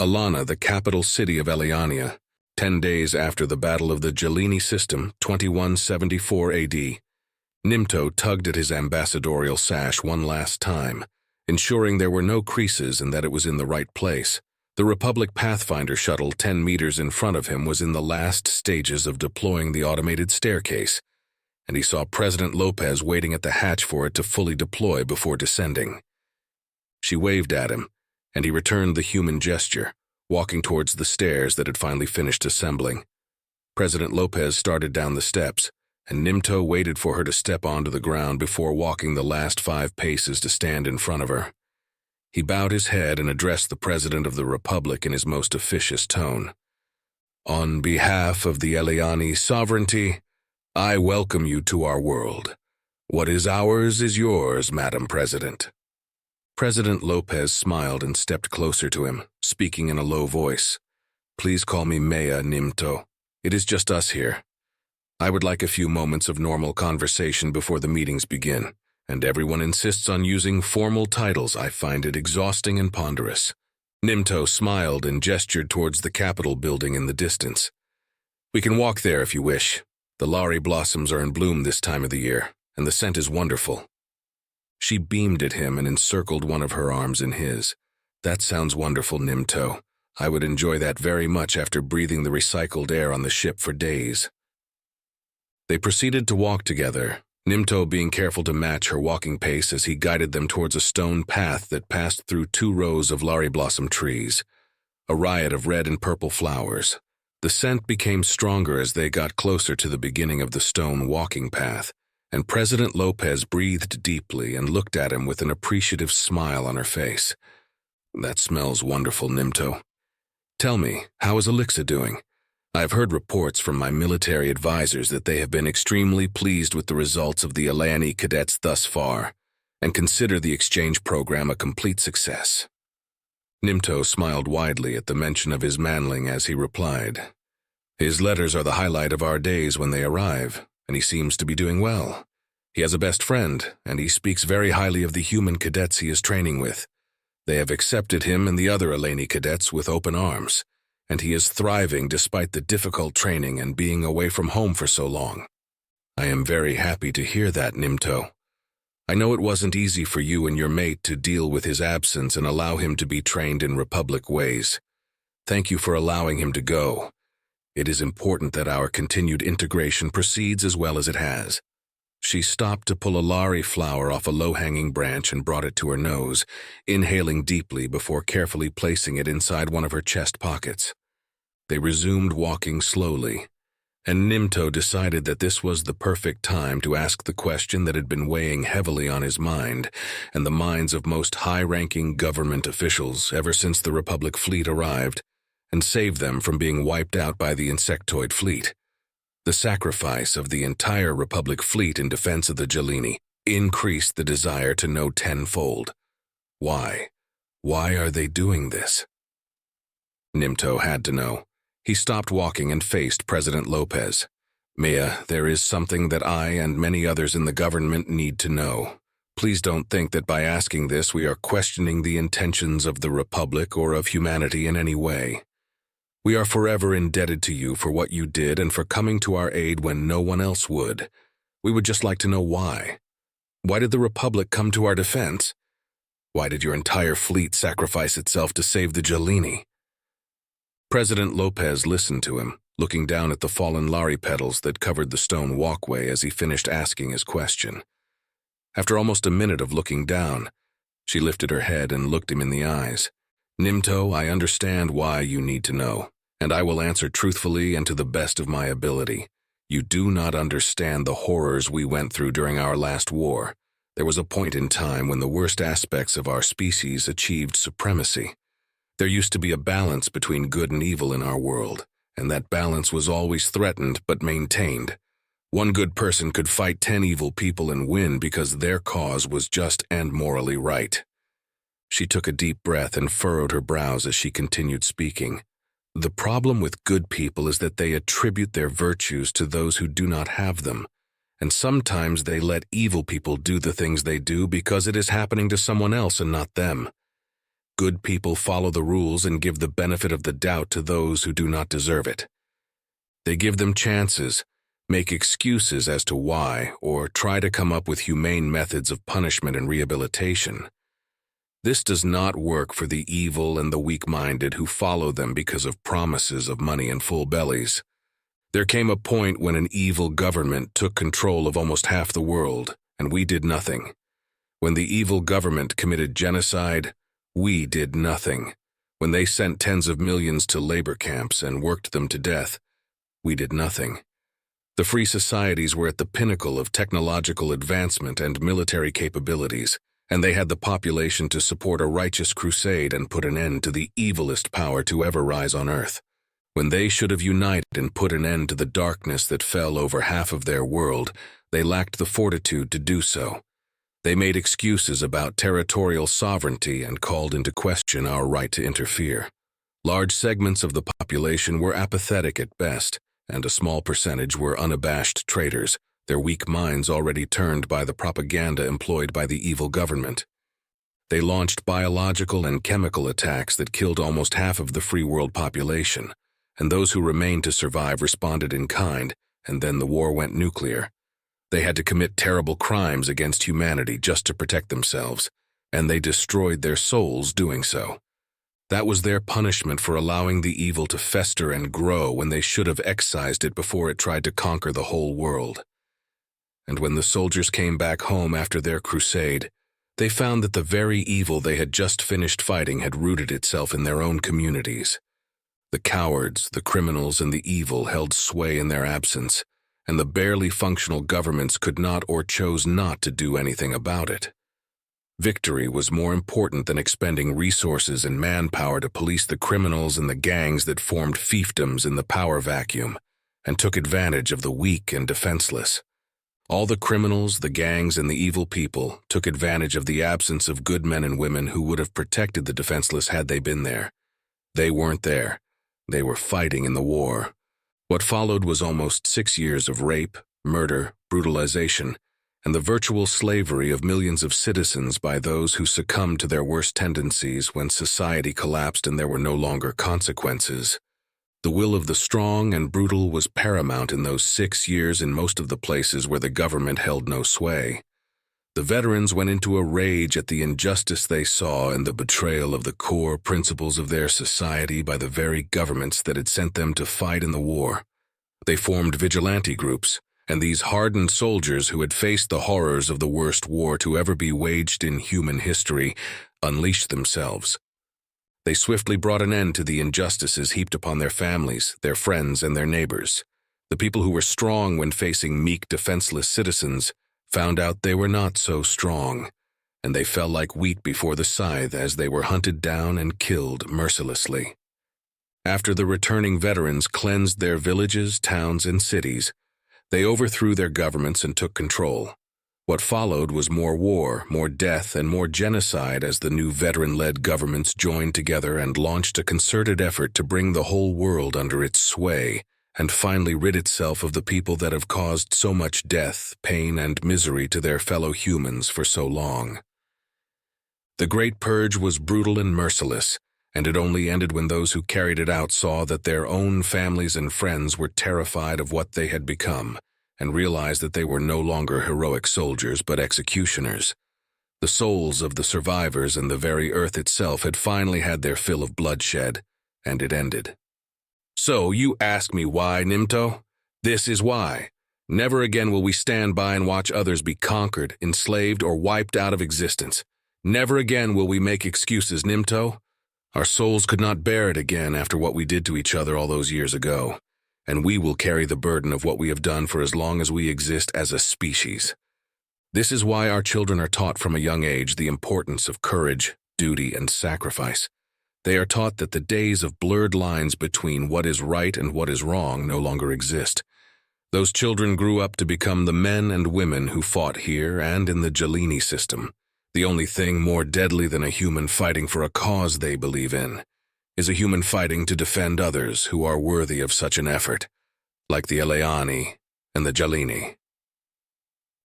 Alana, the capital city of Eliania, 10 days after the Battle of the Gelini System, 2174 AD. Nimto tugged at his ambassadorial sash one last time, ensuring there were no creases and that it was in the right place. The Republic Pathfinder shuttle 10 meters in front of him was in the last stages of deploying the automated staircase, and he saw President Lopez waiting at the hatch for it to fully deploy before descending. She waved at him, and he returned the human gesture, walking towards the stairs that had finally finished assembling. President Lopez started down the steps, and Nimto waited for her to step onto the ground before walking the last 5 paces to stand in front of her. He bowed his head and addressed the President of the Republic in his most officious tone. "On behalf of the Eliani sovereignty, I welcome you to our world. What is ours is yours, Madam President." President Lopez smiled and stepped closer to him, speaking in a low voice. "Please call me Maya, Nimto. It is just us here. I would like a few moments of normal conversation before the meetings begin, and everyone insists on using formal titles. I find it exhausting and ponderous." Nimto smiled and gestured towards the Capitol building in the distance. "We can walk there if you wish. The Lari blossoms are in bloom this time of the year, and the scent is wonderful." She beamed at him and encircled one of her arms in his. "That sounds wonderful, Nimto. I would enjoy that very much after breathing the recycled air on the ship for days." They proceeded to walk together, Nimto being careful to match her walking pace as he guided them towards a stone path that passed through 2 rows of Lari blossom trees, a riot of red and purple flowers. The scent became stronger as they got closer to the beginning of the stone walking path, and President Lopez breathed deeply and looked at him with an appreciative smile on her face. "That smells wonderful, Nimto. Tell me, how is Elixa doing? I've heard reports from my military advisors that they have been extremely pleased with the results of the Eliani cadets thus far, and consider the exchange program a complete success." Nimto smiled widely at the mention of his manling as he replied, "His letters are the highlight of our days when they arrive, and he seems to be doing well. He has a best friend, and he speaks very highly of the human cadets he is training with. They have accepted him and the other Eleni cadets with open arms, and he is thriving despite the difficult training and being away from home for so long." "I am very happy to hear that, Nimto. I know it wasn't easy for you and your mate to deal with his absence and allow him to be trained in Republic ways. Thank you for allowing him to go. It is important that our continued integration proceeds as well as it has." She stopped to pull a Lari flower off a low-hanging branch and brought it to her nose, inhaling deeply before carefully placing it inside one of her chest pockets. They resumed walking slowly, and Nimto decided that this was the perfect time to ask the question that had been weighing heavily on his mind and the minds of most high-ranking government officials ever since the Republic fleet arrived and saved them from being wiped out by the insectoid fleet. The sacrifice of the entire Republic fleet in defense of the Gelini increased the desire to know tenfold. Why? Why are they doing this? Nimto had to know. He stopped walking and faced President Lopez. "Mia, there is something that I and many others in the government need to know. Please don't think that by asking this we are questioning the intentions of the Republic or of humanity in any way. We are forever indebted to you for what you did and for coming to our aid when no one else would. We would just like to know why. Why did the Republic come to our defense? Why did your entire fleet sacrifice itself to save the Gelini?" President Lopez listened to him, looking down at the fallen Lari petals that covered the stone walkway as he finished asking his question. After almost a minute of looking down, she lifted her head and looked him in the eyes. "Nimto, I understand why you need to know, and I will answer truthfully and to the best of my ability. You do not understand the horrors we went through during our last war. There was a point in time when the worst aspects of our species achieved supremacy. There used to be a balance between good and evil in our world, and that balance was always threatened but maintained. One good person could fight 10 evil people and win because their cause was just and morally right." She took a deep breath and furrowed her brows as she continued speaking. "The problem with good people is that they attribute their virtues to those who do not have them, and sometimes they let evil people do the things they do because it is happening to someone else and not them. Good people follow the rules and give the benefit of the doubt to those who do not deserve it. They give them chances, make excuses as to why, or try to come up with humane methods of punishment and rehabilitation. This does not work for the evil and the weak-minded who follow them because of promises of money and full bellies. There came a point when an evil government took control of almost half the world, and we did nothing. When the evil government committed genocide, we did nothing. When they sent tens of millions to labor camps and worked them to death, we did nothing. The free societies were at the pinnacle of technological advancement and military capabilities, and they had the population to support a righteous crusade and put an end to the evilest power to ever rise on earth. When they should have united and put an end to the darkness that fell over half of their world, they lacked the fortitude to do so. They made excuses about territorial sovereignty and called into question our right to interfere. Large segments of the population were apathetic at best, and a small percentage were unabashed traitors, their weak minds already turned by the propaganda employed by the evil government. They launched biological and chemical attacks that killed almost half of the free world population, and those who remained to survive responded in kind, and then the war went nuclear. They had to commit terrible crimes against humanity just to protect themselves, and they destroyed their souls doing so. That was their punishment for allowing the evil to fester and grow when they should have excised it before it tried to conquer the whole world. And when the soldiers came back home after their crusade, they found that the very evil they had just finished fighting had rooted itself in their own communities. The cowards, the criminals, and the evil held sway in their absence, and the barely functional governments could not or chose not to do anything about it. Victory was more important than expending resources and manpower to police the criminals and the gangs that formed fiefdoms in the power vacuum and took advantage of the weak and defenseless. All the criminals, the gangs, and the evil people took advantage of the absence of good men and women who would have protected the defenseless had they been there. They weren't there. They were fighting in the war. What followed was almost 6 years of rape, murder, brutalization, and the virtual slavery of millions of citizens by those who succumbed to their worst tendencies when society collapsed and there were no longer consequences. The will of the strong and brutal was paramount in those 6 years in most of the places where the government held no sway. The veterans went into a rage at the injustice they saw and the betrayal of the core principles of their society by the very governments that had sent them to fight in the war. They formed vigilante groups, and these hardened soldiers who had faced the horrors of the worst war to ever be waged in human history unleashed themselves. They swiftly brought an end to the injustices heaped upon their families, their friends, and their neighbors. The people who were strong when facing meek, defenseless citizens found out they were not so strong, and they fell like wheat before the scythe as they were hunted down and killed mercilessly. After the returning veterans cleansed their villages, towns, and cities, they overthrew their governments and took control. What followed was more war, more death, and more genocide as the new veteran-led governments joined together and launched a concerted effort to bring the whole world under its sway and finally rid itself of the people that have caused so much death, pain, and misery to their fellow humans for so long. The Great Purge was brutal and merciless, and it only ended when those who carried it out saw that their own families and friends were terrified of what they had become, and realized that they were no longer heroic soldiers but executioners. The souls of the survivors and the very earth itself had finally had their fill of bloodshed, and it ended. So you ask me why, Nimto? This is why. Never again will we stand by and watch others be conquered, enslaved, or wiped out of existence. Never again will we make excuses, Nimto. Our souls could not bear it again after what we did to each other all those years ago, and we will carry the burden of what we have done for as long as we exist as a species. This is why our children are taught from a young age the importance of courage, duty, and sacrifice. They are taught that the days of blurred lines between what is right and what is wrong no longer exist. Those children grew up to become the men and women who fought here and in the Jelini system. The only thing more deadly than a human fighting for a cause they believe in is a human fighting to defend others who are worthy of such an effort, like the Eleani and the Jelini.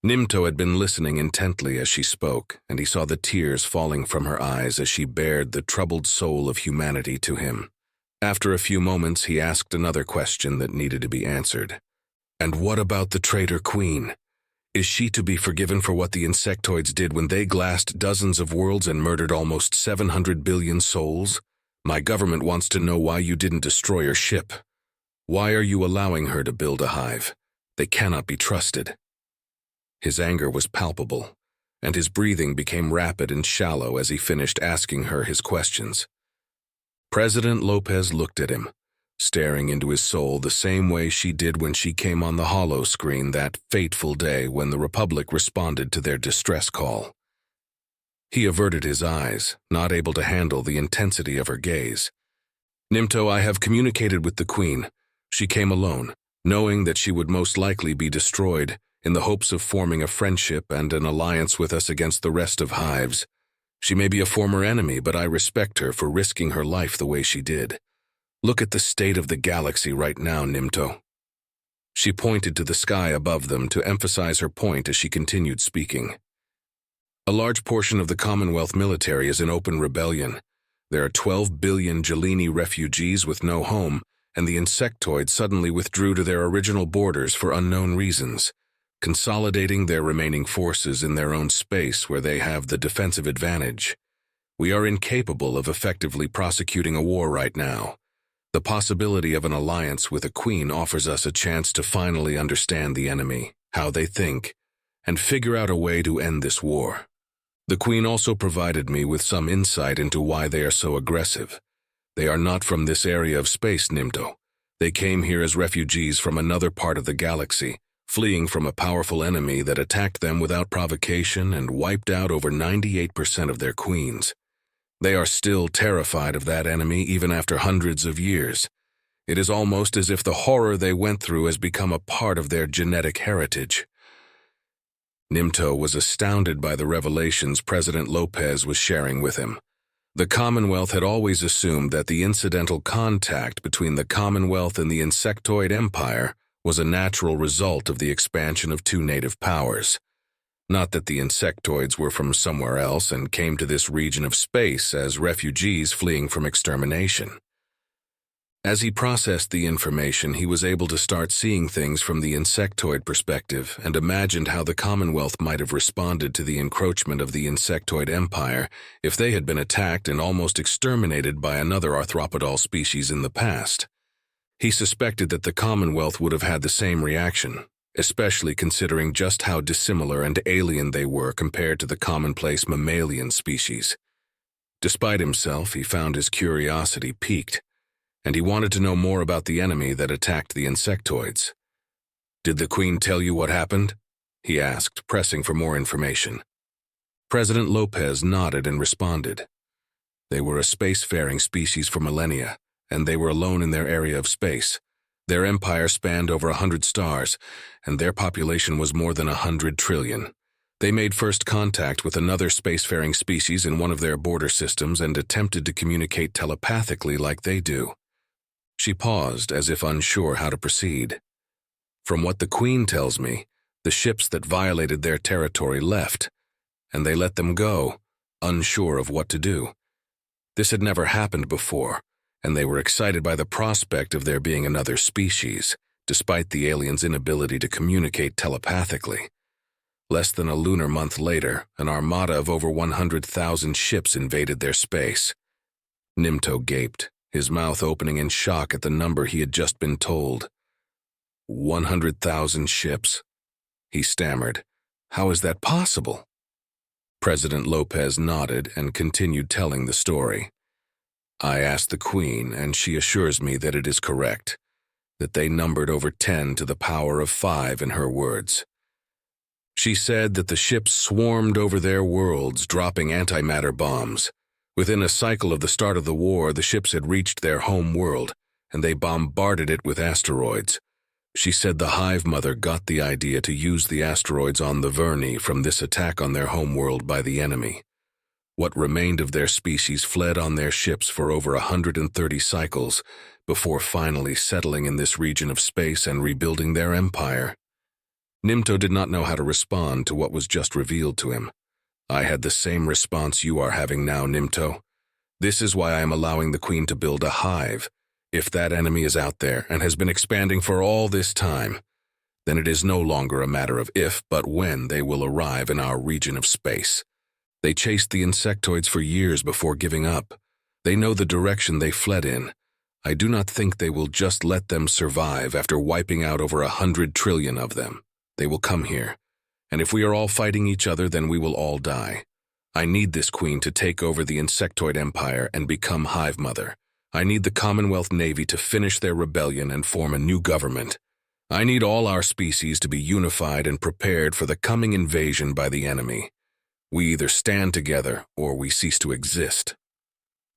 Nimto had been listening intently as she spoke, and he saw the tears falling from her eyes as she bared the troubled soul of humanity to him. After a few moments, he asked another question that needed to be answered. And what about the traitor queen? Is she to be forgiven for what the insectoids did when they glassed dozens of worlds and murdered almost 700 billion souls? My government wants to know why you didn't destroy her ship. Why are you allowing her to build a hive? They cannot be trusted. His anger was palpable, and his breathing became rapid and shallow as he finished asking her his questions. President Lopez looked at him, staring into his soul the same way she did when she came on the holo screen that fateful day when the Republic responded to their distress call. He averted his eyes, not able to handle the intensity of her gaze. Nimto, I have communicated with the Queen. She came alone, knowing that she would most likely be destroyed, in the hopes of forming a friendship and an alliance with us against the rest of hives. She may be a former enemy, but I respect her for risking her life the way she did. Look at the state of the galaxy right now, Nimto. She pointed to the sky above them to emphasize her point as she continued speaking. A large portion of the Commonwealth military is in open rebellion. There are 12 billion Gelini refugees with no home, and the insectoids suddenly withdrew to their original borders for unknown reasons, consolidating their remaining forces in their own space where they have the defensive advantage. We are incapable of effectively prosecuting a war right now. The possibility of an alliance with a queen offers us a chance to finally understand the enemy, how they think, and figure out a way to end this war. The queen also provided me with some insight into why they are so aggressive. They are not from this area of space, Nimto. They came here as refugees from another part of the galaxy, fleeing from a powerful enemy that attacked them without provocation and wiped out over 98% of their queens. They are still terrified of that enemy even after hundreds of years. It is almost as if the horror they went through has become a part of their genetic heritage. Nimto was astounded by the revelations President Lopez was sharing with him. The Commonwealth had always assumed that the incidental contact between the Commonwealth and the Insectoid Empire was a natural result of the expansion of two native powers. Not that the insectoids were from somewhere else and came to this region of space as refugees fleeing from extermination. As he processed the information, he was able to start seeing things from the insectoid perspective and imagined how the Commonwealth might have responded to the encroachment of the Insectoid Empire if they had been attacked and almost exterminated by another arthropodal species in the past. He suspected that the Commonwealth would have had the same reaction, especially considering just how dissimilar and alien they were compared to the commonplace mammalian species. Despite himself, he found his curiosity piqued, and he wanted to know more about the enemy that attacked the insectoids. "Did the Queen tell you what happened?" he asked, pressing for more information. President Lopez nodded and responded. They were a spacefaring species for millennia, and they were alone in their area of space. Their empire spanned over 100 stars, and their population was more than 100 trillion. They made first contact with another spacefaring species in one of their border systems and attempted to communicate telepathically like they do. She paused as if unsure how to proceed. From what the Queen tells me, the ships that violated their territory left, and they let them go, unsure of what to do. This had never happened before, and they were excited by the prospect of there being another species, despite the aliens' inability to communicate telepathically. Less than a lunar month later, an armada of over 100,000 ships invaded their space. Nimto gaped, his mouth opening in shock at the number he had just been told. 100,000 ships, he stammered. How is that possible? President Lopez nodded and continued telling the story. I asked the Queen, and she assures me that it is correct, that they numbered over 10 to the power of 5 in her words. She said that the ships swarmed over their worlds, dropping antimatter bombs. Within a cycle of the start of the war, the ships had reached their home world, and they bombarded it with asteroids. She said the Hive Mother got the idea to use the asteroids on the Verni from this attack on their home world by the enemy. What remained of their species fled on their ships for over 130 cycles, before finally settling in this region of space and rebuilding their empire. Nimto did not know how to respond to what was just revealed to him. I had the same response you are having now, Nimto. This is why I am allowing the Queen to build a hive. If that enemy is out there and has been expanding for all this time, then it is no longer a matter of if, but when they will arrive in our region of space. They chased the insectoids for years before giving up. They know the direction they fled in. I do not think they will just let them survive after wiping out over 100 trillion of them. They will come here, and if we are all fighting each other, then we will all die. I need this Queen to take over the insectoid empire and become Hive Mother. I need the Commonwealth Navy to finish their rebellion and form a new government. I need all our species to be unified and prepared for the coming invasion by the enemy. We either stand together or we cease to exist.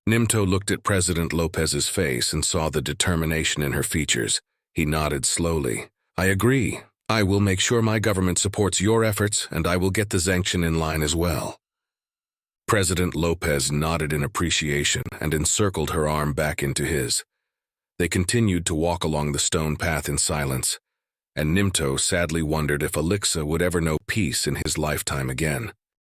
Nimto looked at President Lopez's face and saw the determination in her features. He nodded slowly. I agree. I will make sure my government supports your efforts, and I will get the Zengtian in line as well. President Lopez nodded in appreciation and encircled her arm back into his. They continued to walk along the stone path in silence, and Nimto sadly wondered if Elixa would ever know peace in his lifetime again.